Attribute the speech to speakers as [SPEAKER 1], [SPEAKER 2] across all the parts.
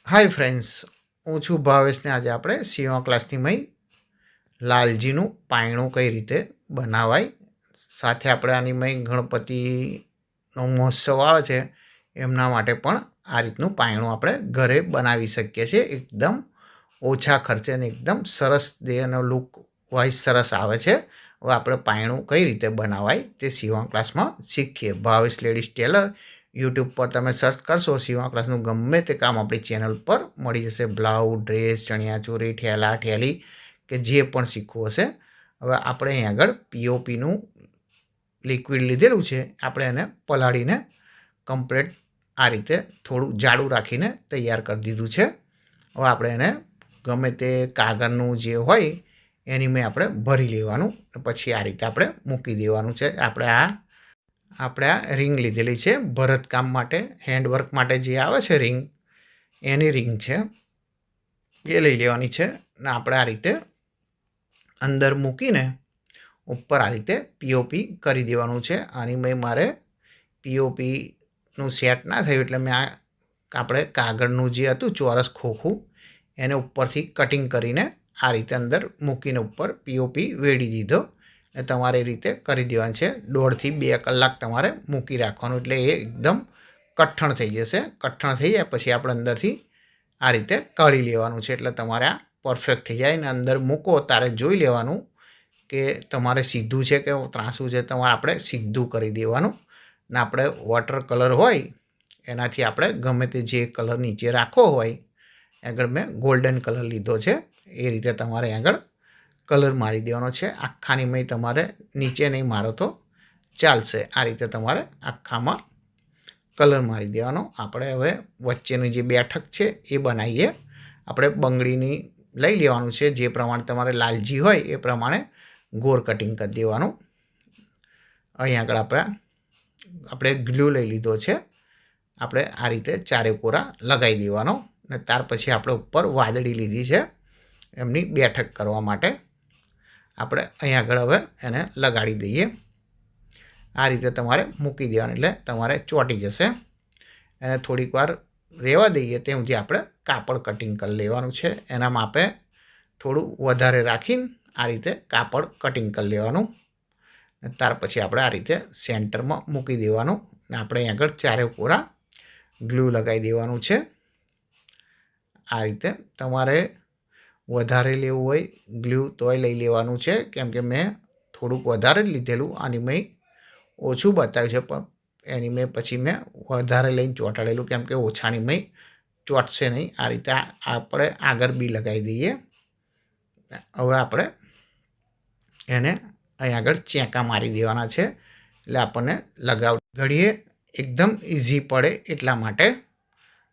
[SPEAKER 1] Hi friends, હું છું ભાવેશને. આજે આપણે સીવા ક્લાસની મય લાલજીનું પાયણું કઈ રીતે બનાવાય, સાથે આપણે આની મય ગણપતિનો મહોત્સવ આવે છે એમના માટે પણ આ રીતનું પાયણું આપણે ઘરે બનાવી શકીએ છીએ. એકદમ ઓછા ખર્ચે અને એકદમ સરસ દેહનો લુક વાઇઝ સરસ આવે છે. હવે આપણે પાયણું કઈ રીતે બનાવાય તે સીવા ક્લાસમાં શીખીએ. ભાવેશ લેડીઝ ટેલર યુટ્યુબ પર તમે સર્ચ કરશો સીવા ક્લાસનું ગમે તે કામ આપણી ચેનલ પર મળી જશે. બ્લાઉઝ, ડ્રેસ, ચણિયાચોળી, ઠેલા ઠેલી કે જે પણ શીખવું હશે. હવે આપણે અહીં આગળ પીઓપીનું લિક્વિડ લીધેલું છે, આપણે એને પલાળીને કમ્પ્લીટ આ રીતે થોડું જાડું રાખીને તૈયાર કરી દીધું છે. હવે આપણે એને ગમે તે કાગળનું જે હોય એની મેં આપણે ભરી લેવાનું, પછી આ રીતે આપણે મૂકી દેવાનું છે. આપણે આ રિંગ લીધેલી છે ભરતકામ માટે, હેન્ડવર્ક માટે જે આવે છે રિંગ, એની રિંગ છે એ લઈ લેવાની છે. ને આપણે આ રીતે અંદર મૂકીને ઉપર આ રીતે પીઓપી કરી દેવાનું છે. આની મેં મારે પીઓપીનું સેટ ના થયું એટલે મેં આપણે કાગળનું જે હતું ચોરસ ખોખું એને ઉપરથી કટિંગ કરીને આ રીતે અંદર મૂકીને ઉપર પીઓપી વેડી દીધો. એ તમારે એ રીતે કરી દેવાનું છે. 1.5 થી 2 કલાક તમારે મૂકી રાખવાનું, એટલે એ એકદમ કઠણ થઈ જશે. કઠણ થઈ જાય પછી આપણે અંદરથી આ રીતે કાઢી લેવાનું છે, એટલે તમારે આ પરફેક્ટ થઈ જાય. ને અંદર મૂકો ત્યારે જોઈ લેવાનું કે તમારે સીધું છે કે ત્રાંસું છે. તમારે આપણે સીધું કરી દેવાનું. ને આપણે વોટર કલર હોય એનાથી આપણે ગમે તે જે કલર નીચે રાખવો હોય, આગળ મેં ગોલ્ડન કલર લીધો છે, એ રીતે તમારે આગળ કલર મારી દેવાનો છે. આખાની મેં તમારે નીચે નહીં મારો તો ચાલશે. આ રીતે તમારે આખામાં કલર મારી દેવાનો. આપણે હવે વચ્ચેની જે બેઠક છે એ બનાવીએ. આપણે બંગડીની લઈ લેવાનું છે, જે પ્રમાણે તમારે લાલજી હોય એ પ્રમાણે ગોળ કટિંગ કરી દેવાનું. અહીં આગળ આપણે ગ્લુ લઈ લીધો છે, આપણે આ રીતે ચારે કોરા લગાવી દેવાનો. ને ત્યાર પછી આપણે ઉપર વાદળી લીધી છે એમની બેઠક કરવા માટે. આપણે અહીં આગળ હવે એને લગાડી દઈએ. આ રીતે તમારે મૂકી દેવાનું, એટલે તમારે ચોંટી જશે. એને થોડીક વાર રહેવા દઈએ ત્યાં સુધી આપણે કાપડ કટિંગ કરી લેવાનું છે. એના માપે થોડું વધારે રાખીને આ રીતે કાપડ કટિંગ કરી લેવાનું. ત્યાર પછી આપણે આ રીતે સેન્ટરમાં મૂકી દેવાનું. ને આપણે અહીં આગળ ચારે કોરા ગ્લુ લગાવી દેવાનું છે. આ રીતે તમારે વધારે લેવું હોય ગ્લુ તોય લઈ લેવાનું છે, કેમ કે મેં થોડુંક વધારે જ લીધેલું. આની મેં ઓછું બતાવ્યું છે, પણ એની મેં પછી મેં વધારે લઈને ચોંટાડેલું, કેમ કે ઓછાની મેં ચોંટશે નહીં. આ રીતે આપણે આગળ બી લગાવી દઈએ. હવે આપણે એને અહીં આગળ ચેંકા મારી દેવાના છે, એટલે આપણને ઘડીએ એકદમ ઇઝી પડે. એટલા માટે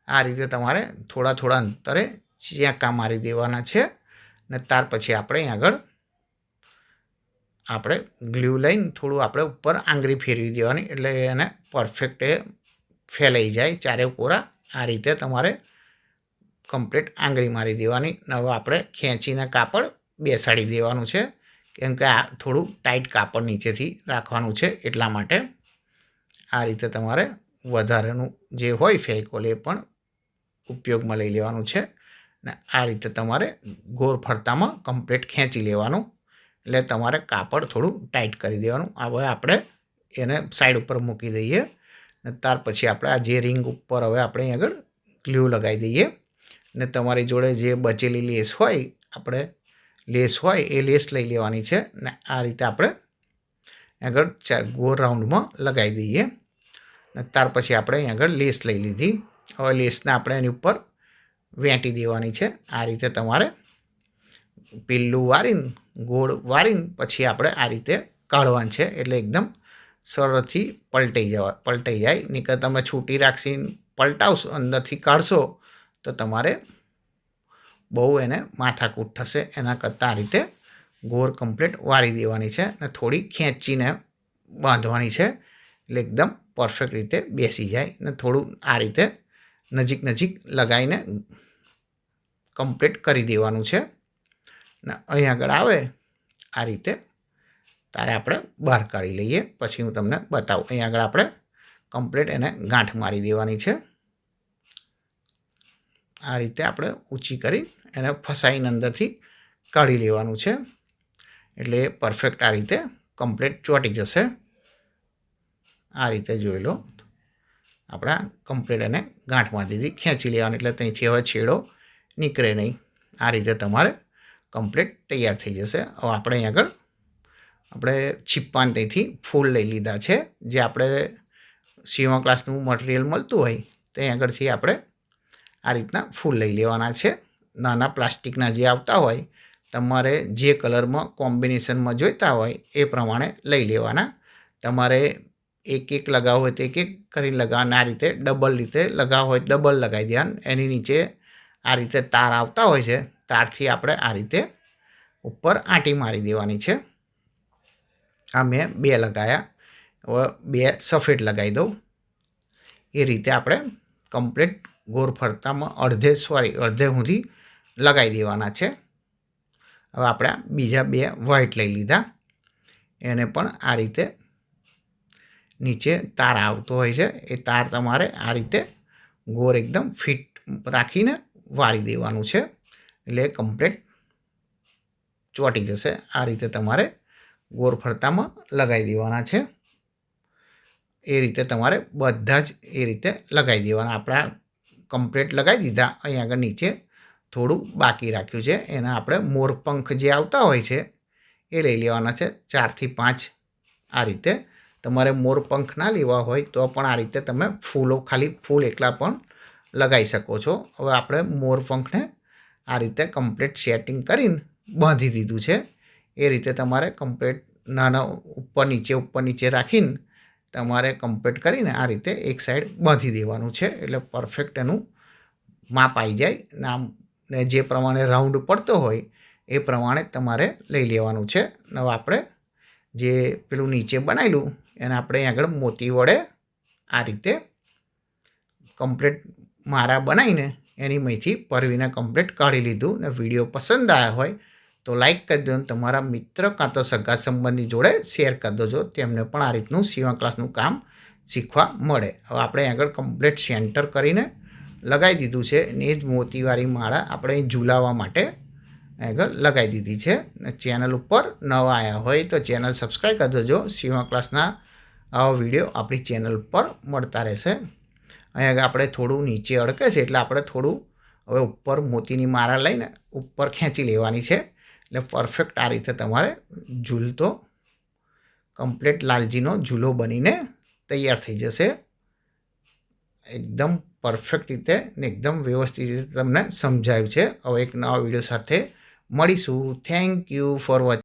[SPEAKER 1] આ રીતે તમારે થોડા થોડા અંતરે ચેંકા મારી દેવાના છે. ને ત્યાર પછી આપણે અહીં આગળ આપણે ગ્લુ લઈને થોડું આપણે ઉપર આંગળી ફેરવી દેવાની, એટલે એને પરફેક્ટ એ ફેલાઈ જાય ચારે કોરા. આ રીતે તમારે કમ્પ્લીટ આંગળી મારી દેવાની. હવે આપણે ખેંચીને કાપડ બેસાડી દેવાનું છે, કેમ કે આ થોડું ટાઈટ કાપડ નીચેથી રાખવાનું છે, એટલા માટે આ રીતે તમારે વધારેનું જે હોય ફેવિકોલ એ પણ ઉપયોગમાં લઈ લેવાનું છે. ને આ રીતે તમારે ગોળ ફરતામાં કમ્પ્લીટ ખેંચી લેવાનું, એટલે તમારે કાપડ થોડું ટાઈટ કરી દેવાનું. હવે આપણે એને સાઈડ ઉપર મૂકી દઈએ. ને ત્યાર પછી આપણે આ જે રિંગ ઉપર હવે આપણે અહીં આગળ ગ્લુ લગાવી દઈએ. ને તમારી જોડે જે બચેલી લેસ હોય એ લેસ લઈ લેવાની છે. ને આ રીતે આપણે આગળ ગોળ રાઉન્ડમાં લગાવી દઈએ. ને ત્યાર પછી આપણે અહીં આગળ લેસ લઈ લીધી. હવે લેસને આપણે એની ઉપર વેંટી દેવાની છે. આ રીતે તમારે પીલું વારીને ગોળ વારીને પછી આપણે આ રીતે કાઢવાનું છે, એટલે એકદમ સરળથી પલટાઈ જાય. નહીં કે તમે છૂટી રાખીને પલટાવશો, અંદરથી કાઢશો તો તમારે બહુ એને માથાકૂટ થશે. એના કરતાં આ રીતે ગોળ કમ્પ્લીટ વારી દેવાની છે અને થોડી ખેંચીને બાંધવાની છે, એટલે એકદમ પરફેક્ટ રીતે બેસી જાય. ને થોડું આ રીતે નજીક લગાવીને કમ્પ્લીટ કરી દેવાનું છે. ને અહીં આગળ આવે આ રીતે તારે આપણે બહાર કાઢી લઈએ, પછી હું તમને બતાવું. અહીં આગળ આપણે કમ્પ્લીટ એને ગાંઠ મારી દેવાની છે. આ રીતે આપણે ઊંચી કરી એને ફસાઈને અંદરથી કાઢી લેવાનું છે, એટલે પરફેક્ટ આ રીતે કમ્પ્લીટ ચોંટી જશે. આ રીતે જોઈ લો, આપણા કમ્પ્લીટ એને ગાંઠ બાંધીથી ખેંચી લેવાની, એટલે ત્યાંથી હવે છેડો નીકળે નહીં. આ રીતે તમારે કમ્પ્લીટ તૈયાર થઈ જશે. હવે આપણે અહીં આગળ આપણે છીપ્પાન ત્યાંથી ફૂલ લઈ લીધા છે, જે આપણે સીવવા ક્લાસનું મટીરિયલ મળતું હોય ત્યાં આગળથી આપણે આ રીતના ફૂલ લઈ લેવાના છે. નાના પ્લાસ્ટિકના જે આવતા હોય, તમારે જે કલરમાં કોમ્બિનેશનમાં જોઈતા હોય એ પ્રમાણે લઈ લેવાના. તમારે એક એક લગાવવું હોય તો એક એક કરીને લગાવવાના. આ રીતે ડબલ રીતે લગાવવું હોય ડબલ લગાવી દેવાનું. એની નીચે આ રીતે તાર આવતા હોય છે, તારથી આપણે આ રીતે ઉપર આંટી મારી દેવાની છે. આ મેં 2 લગાવ્યા, હવે 2 સફેદ લગાવી દઉં. એ રીતે આપણે કમ્પ્લીટ ગોળ ફરતામાં અડધે સુધી લગાવી દેવાના છે. હવે આપણે બીજા 2 વ્હાઈટ લઈ લીધા, એને પણ આ રીતે નીચે તાર આવતો હોય છે, એ તાર તમારે આ રીતે ગોળ એકદમ ફિટ રાખીને વાળી દેવાનું છે, એટલે કમ્પ્લીટ ચોંટી જશે. આ રીતે તમારે ગોળ ફરતામાં લગાવી દેવાના છે. એ રીતે તમારે બધા જ એ રીતે લગાવી દેવાના. આપણા કમ્પ્લીટ લગાવી દીધા. અહીં આગળ નીચે થોડું બાકી રાખ્યું છે, એના આપણે મોરપંખ જે આવતા હોય છે એ લઈ લેવાના છે, 4 થી 5. આ રીતે તમારે મોરપંખ ના લેવા હોય તો પણ આ રીતે તમે ખાલી ફૂલ એકલા પણ લગાવી શકો છો. હવે આપણે મોરપંખને આ રીતે કમ્પ્લીટ સેટિંગ કરીને બાંધી દીધું છે. એ રીતે તમારે કમ્પ્લીટ નાના ઉપર નીચે રાખીને તમારે કમ્પ્લીટ કરીને આ રીતે એક સાઈડ બાંધી દેવાનું છે, એટલે પરફેક્ટ એનું માપ આવી જાય. ને જે પ્રમાણે રાઉન્ડ પડતો હોય એ પ્રમાણે તમારે લઈ લેવાનું છે. હવે આપણે જે પેલું નીચે બનાવેલું એને આપણે અહીં આગળ મોતી વડે આ રીતે કમ્પ્લીટ મારા બનાવીને એની મહીથી પરવીને કમ્પ્લીટ કાઢી લીધું. ને વિડીયો પસંદ આવ્યા હોય તો લાઈક કરી દો, તમારા મિત્ર કાં તો સગા સંબંધી જોડે શેર કરી દેજો, તેમને પણ આ રીતનું સીવવા ક્લાસનું કામ શીખવા મળે. હવે આપણે આગળ કમ્પ્લીટ સેન્ટર કરીને લગાવી દીધું છે, ને એ જ મોતીવાળી માળા આપણે ઝૂલાવવા માટે આગળ લગાવી દીધી છે. ચેનલ ઉપર નવા આવ્યા હોય તો ચેનલ સબસ્ક્રાઈબ કરી દેજો. સીવવા ક્લાસના આવા વિડીયો આપણી ચેનલ પર મળતા રહેશે. અહીં આપણે થોડું નીચે અડકે છે, એટલે આપણે થોડું હવે ઉપર મોતીની માળા લઈને ઉપર ખેંચી લેવાની છે, એટલે પરફેક્ટ આ રીતે તમારે ઝૂલતો કમ્પ્લીટ લાલજીનો ઝૂલો બનીને તૈયાર થઈ જશે. એકદમ પરફેક્ટ રીતે ને એકદમ વ્યવસ્થિત રીતે તમને સમજાયું છે. હવે એક નવા વિડીયો સાથે મળીશું. Thank you for watching.